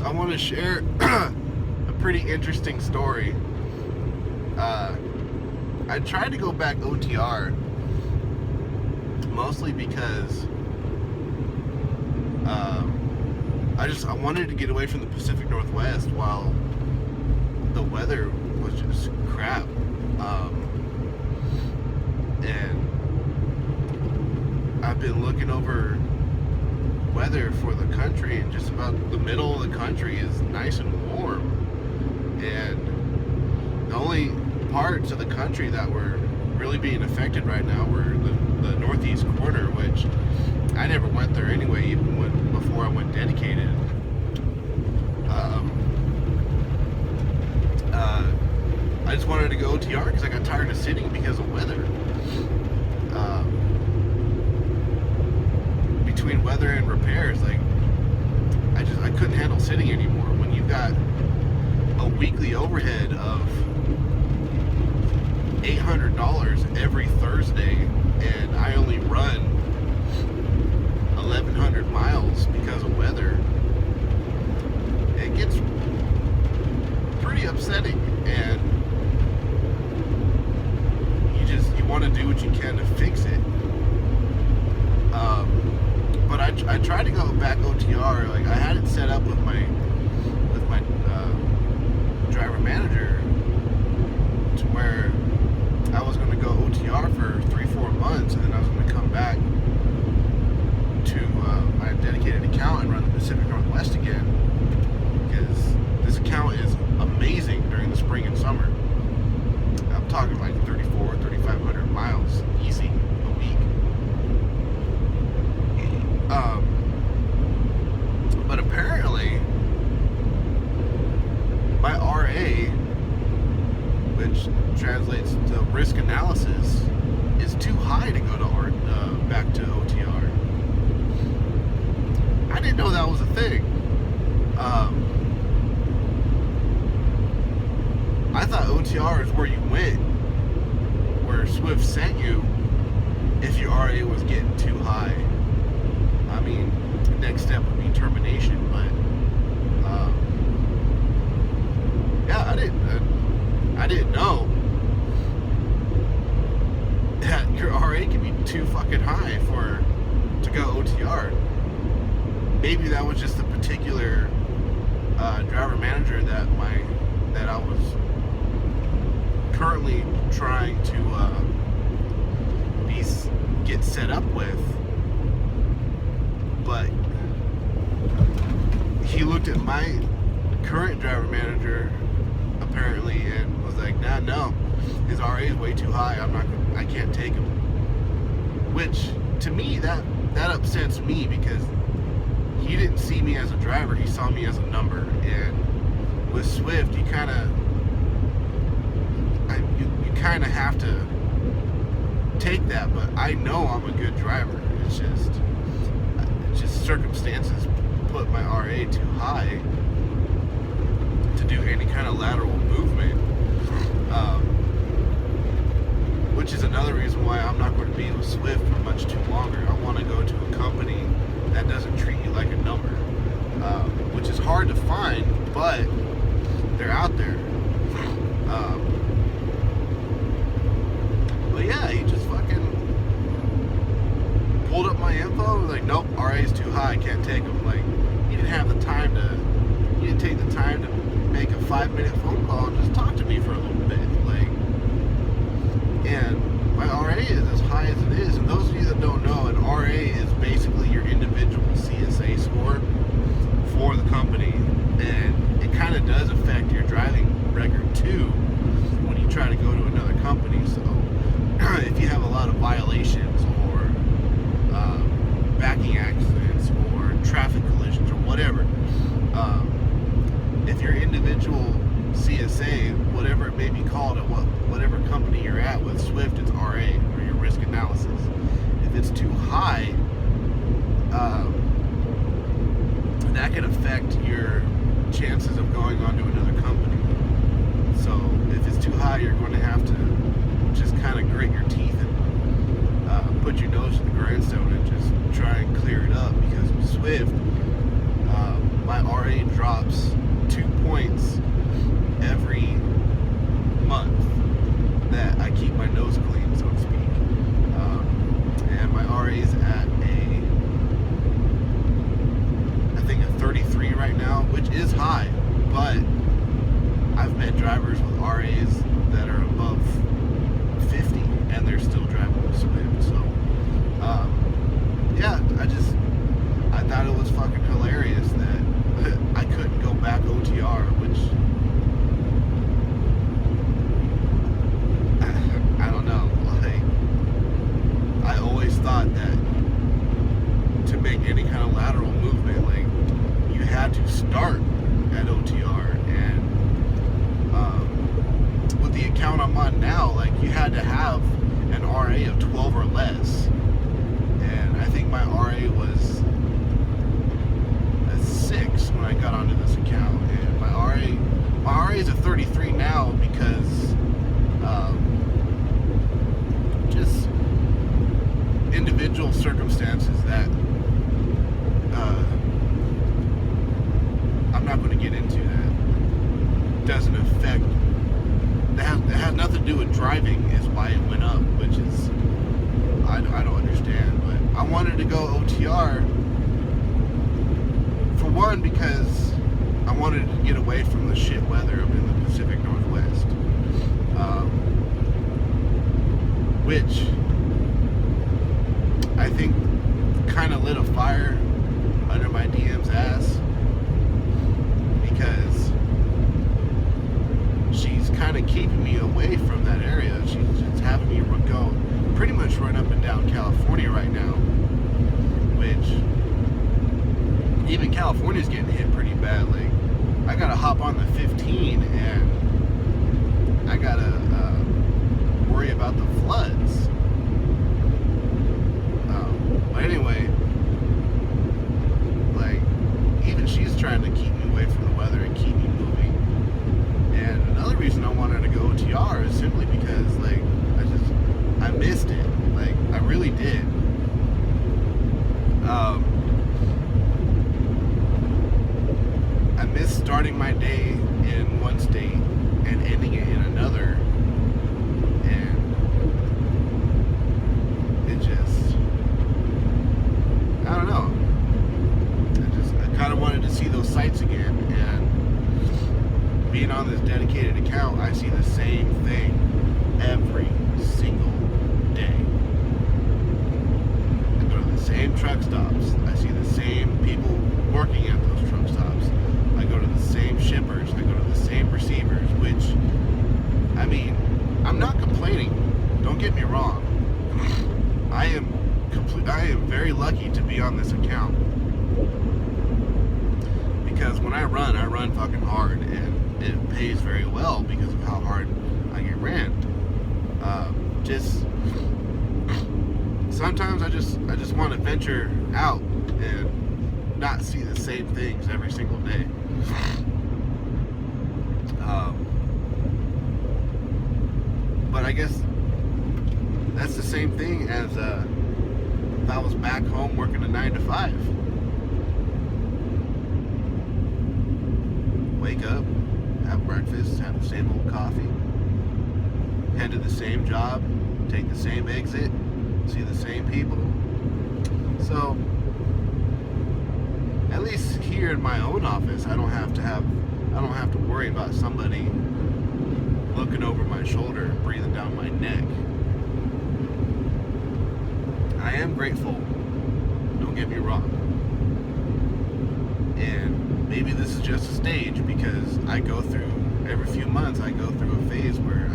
I want to share a pretty interesting story. I tried to go back OTR mostly because I wanted to get away from the Pacific Northwest while the weather was just crap. And I've been looking over weather for the country, and just about the middle of the country is nice and warm. And the only parts of the country that were really being affected right now were the northeast corner, which I never went there anyway, even before I went dedicated. I just wanted to go OTR because I got tired of sitting because of weather. Between weather and repairs, like I couldn't handle sitting anymore. When you've got a weekly overhead of $800 every Thursday, and I only run 1,100 miles because of weather, it gets pretty upsetting, and you want to do what you can to fix it. But I tried to go back OTR. Like, I had it set up with my driver manager to where I was going to go OTR for 3-4 months, and then I was going to come back to my dedicated account and run the Pacific Northwest again, because this account is amazing during the spring and summer. I'm talking like 3,500 miles easy a week. But apparently my RA, which translates to risk analysis, is too high to go to back to OTR. I didn't know that was a thing. I thought OTR is where you went, where Swift sent you if your RA was getting too high. I mean, the next step would be termination, but yeah, I didn't know that your RA can be too fucking high to go OTR. Maybe that was just the particular driver manager that I was currently trying to get set up with. But he looked at my current driver manager apparently and was like, no, his RA is way too high. I can't take him. Which to me that upsets me, because he didn't see me as a driver, he saw me as a number. And with Swift, you kind of have to take that. But I know I'm a good driver. It's just circumstances put my RA too high to do any kind of lateral movement, which is another reason why I'm not going to be with Swift for much too longer. I want to go to a company that doesn't treat you like a number, which is hard to find, but they're out there. But yeah, he just fucking pulled up my info and was like, nope, RA's too high, I can't take him. Like, you didn't take the time to make a 5-minute phone call and just talk to me for a little bit. Like, and my RA is as high as it is. And those of you that don't know, an RA is basically your individual CSA score for the company, and it kind of does affect your driving record too when you try to go to another company. So if you have a lot of violations or backing accidents or traffic collisions or whatever, if your individual CSA, whatever it may be called at whatever company you're at with Swift, it's RA, or your risk analysis. If it's too high, that can affect your chances of going on to another company. So if it's too high, you're going to have to just kind of grit your teeth and put your nose to the grindstone and just try and clear it up. Because with Swift, my RA dropped drops 2 points every month that I keep my nose clean, so to speak. And my RA's at I think a 33 right now, which is high, but I've met drivers with RAs that are above 50 and they're still driving with Swift. So yeah, I thought it was fucking hilarious that I couldn't go back OTR, which I don't know. Like, I always thought that to make any kind of lateral movement, like, you had to start at OTR, and with the account I'm on now, like, you had to have an RA of 12 or less, and I think my RA was a 6 when I got onto this account, and my RA is a 33 now because just individual circumstances that I'm not going to get into, that doesn't affect, that has nothing to do with driving, is why it went up, which is I don't understand. But I wanted to go OTR for one because I wanted to get away from the shit weather up in the Pacific Northwest, which I think kind of lit a fire under my DM's ass, because she's kind of keeping me away from that area. She's just having me go pretty much run up and down California right now, which even California's getting hit pretty bad. Like, I gotta hop on the 15 and I gotta worry about the floods. But anyway, like, even she's trying to keep me away from the weather and keep me moving. And another reason I wanted to go OTR is simply because, like, I missed it. Like, I really did. I missed starting my day in one state and ending it in another. And it just, I don't know. I kind of wanted to see those sights again. And being on this dedicated account, I see the same thing every single day. I go to the same truck stops. I see the same people working at those truck stops. I go to the same shippers. I go to the same receivers, which, I mean, I'm not complaining. Don't get me wrong. I am very lucky to be on this account, because when I run fucking hard, and it pays very well because of how hard I get ran. Just sometimes I just want to venture out and not see the same things every single day. But I guess that's the same thing as if I was back home working a 9 to 5. Wake up, have breakfast, have the same old coffee, head to the same job, take the same exit, see the same people. So at least here in my own office, I don't have to worry about somebody looking over my shoulder, breathing down my neck. I am grateful, don't get me wrong. And maybe this is just a stage, because I go through, every few months, I go through a phase where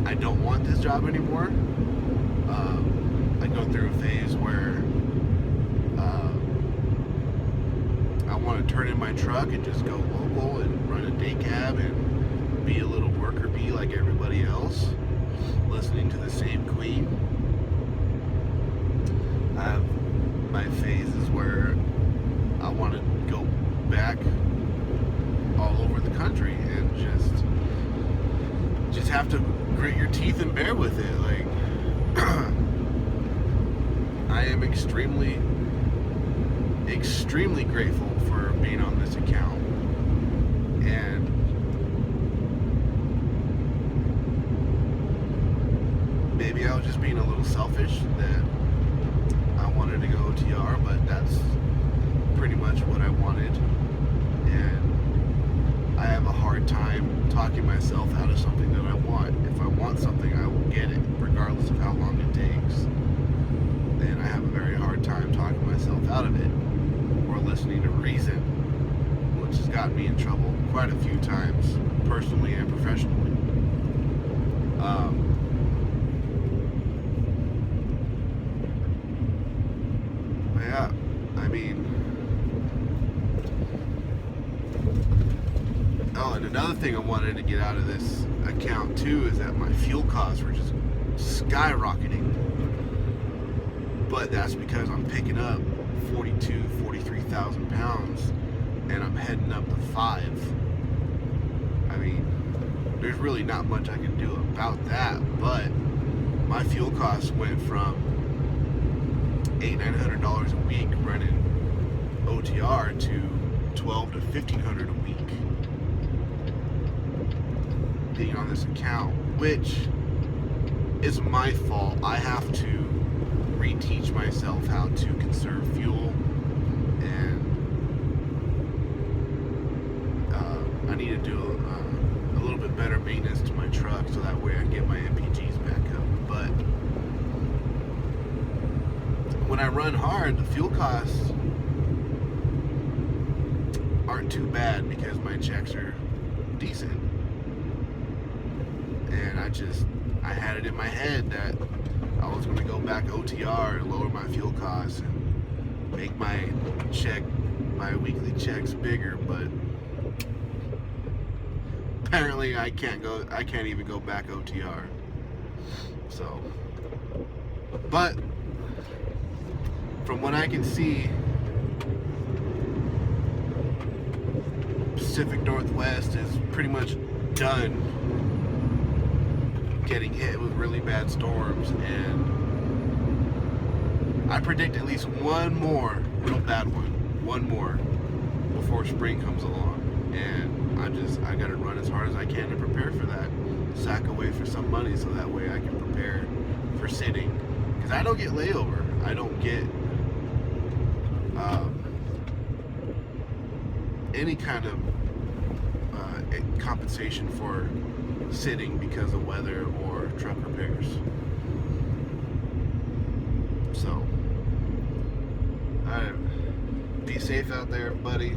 I don't want this job anymore. I go through a phase where I want to turn in my truck and just go local and run a day cab and be a little worker bee like everybody else, listening to the same queen. I have my phases where I want to go back all over the country and just have to grit your teeth and bear with it. Like, I am extremely extremely grateful for being on this account. And maybe I was just being a little selfish that I wanted to go OTR, but that's pretty much what I wanted. And I have a hard time talking myself out of something that I want. If I want something, I will get it, regardless of how long it takes. And I have a very hard time talking myself out of it or listening to reason, which has gotten me in trouble quite a few times, personally and professionally. Yeah, I mean, oh, and another thing I wanted to get out of this account too is that my fuel costs were just skyrocketing. But that's because I'm picking up 43,000 pounds and I'm heading up to 5. I mean, there's really not much I can do about that, but my fuel costs went from $800-900 a week running OTR to $1,200 to $1,500 a week being on this account, which is my fault. I have to reteach myself how to conserve fuel, and I need to do a little bit better maintenance to my truck so that way I can get my MPGs back up. But when I run hard, the fuel costs aren't too bad because my checks are decent. And I had it in my head that I was going to go back OTR and lower my fuel costs and make my weekly checks bigger, but apparently I can't even go back OTR. So, but from what I can see, Pacific Northwest is pretty much done getting hit with really bad storms, and I predict at least one more real bad one more before spring comes along. And I gotta run as hard as I can to prepare for that, sack away for some money so that way I can prepare for sitting, because I don't get layover, I don't get any kind of compensation for sitting because of weather or truck repairs. So, be safe out there, buddy.